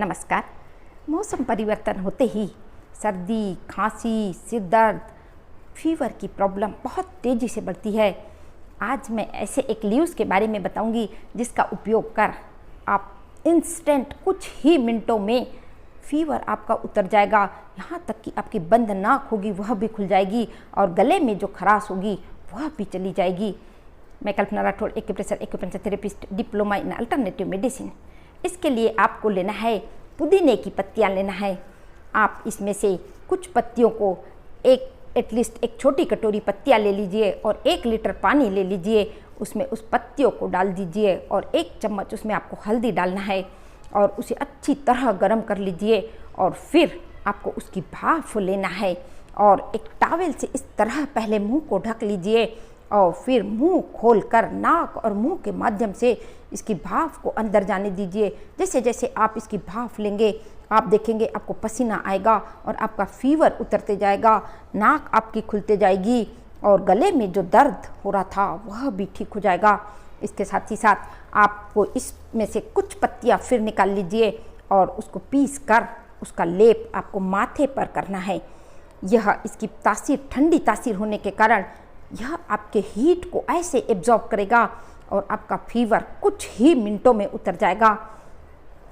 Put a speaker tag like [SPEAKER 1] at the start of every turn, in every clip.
[SPEAKER 1] नमस्कार। मौसम परिवर्तन होते ही सर्दी, खांसी, सिर दर्द, फीवर की प्रॉब्लम बहुत तेज़ी से बढ़ती है। आज मैं ऐसे एक लीव्स के बारे में बताऊंगी जिसका उपयोग कर आप इंस्टेंट कुछ ही मिनटों में फीवर आपका उतर जाएगा। यहाँ तक कि आपकी बंद नाक होगी वह भी खुल जाएगी और गले में जो खराश होगी वह भी चली जाएगी। मैं Kalpana Rathore, acupressure therapist, diploma in alternative medicine. इसके लिए आपको लेना है पुदीने की पत्तियाँ लेना है। आप इसमें से कुछ पत्तियों को एटलीस्ट एक छोटी कटोरी पत्तियाँ ले लीजिए और 1 लीटर पानी ले लीजिए। उसमें उस पत्तियों को डाल दीजिए और 1 चम्मच उसमें आपको हल्दी डालना है और उसे अच्छी तरह गर्म कर लीजिए और फिर आपको उसकी भाप लेना है और एक टॉवेल से इस तरह पहले मुंह को ढक लीजिए और फिर मुंह खोलकर नाक और मुंह के माध्यम से इसकी भाप को अंदर जाने दीजिए। जैसे जैसे आप इसकी भाप लेंगे आप देखेंगे आपको पसीना आएगा और आपका फीवर उतरते जाएगा, नाक आपकी खुलते जाएगी और गले में जो दर्द हो रहा था वह भी ठीक हो जाएगा। इसके साथ ही साथ आपको इसमें से कुछ पत्तियां फिर निकाल लीजिए और उसको पीस कर उसका लेप आपको माथे पर करना है। यह इसकी तासीर ठंडी तासीर होने के कारण यह आपके हीट को ऐसे एब्जॉर्ब करेगा और आपका फीवर कुछ ही मिनटों में उतर जाएगा।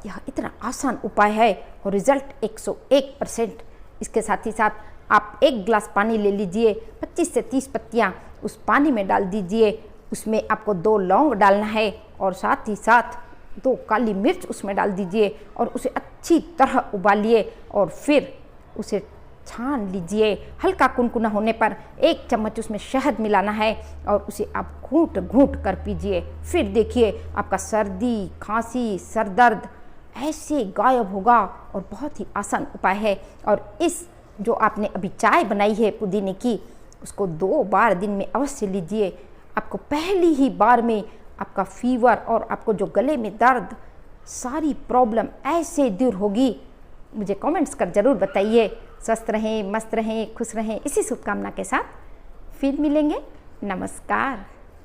[SPEAKER 1] यह इतना आसान उपाय है और रिजल्ट 101%। इसके साथ ही साथ आप 1 गिलास पानी ले लीजिए, 25 से 30 पत्तियाँ उस पानी में डाल दीजिए। उसमें आपको 2 लौंग डालना है और साथ ही साथ 2 काली मिर्च उसमें डाल दीजिए और उसे अच्छी तरह उबालिए और फिर उसे छान लीजिए। हल्का कुनकुना होने पर 1 चम्मच उसमें शहद मिलाना है और उसे आप घूंट घूंट कर पीजिए। फिर देखिए आपका सर्दी, खांसी, सर दर्द ऐसे गायब होगा और बहुत ही आसान उपाय है। और इस जो आपने अभी चाय बनाई है पुदीने की, उसको 2 बार दिन में अवश्य लीजिए। आपको पहली ही बार में आपका फीवर और आपको जो गले में दर्द सारी प्रॉब्लम ऐसे दूर होगी। मुझे कमेंट्स कर ज़रूर बताइए। स्वस्थ रहें, मस्त रहें, खुश रहें, इसी शुभकामना के साथ फिर मिलेंगे। नमस्कार।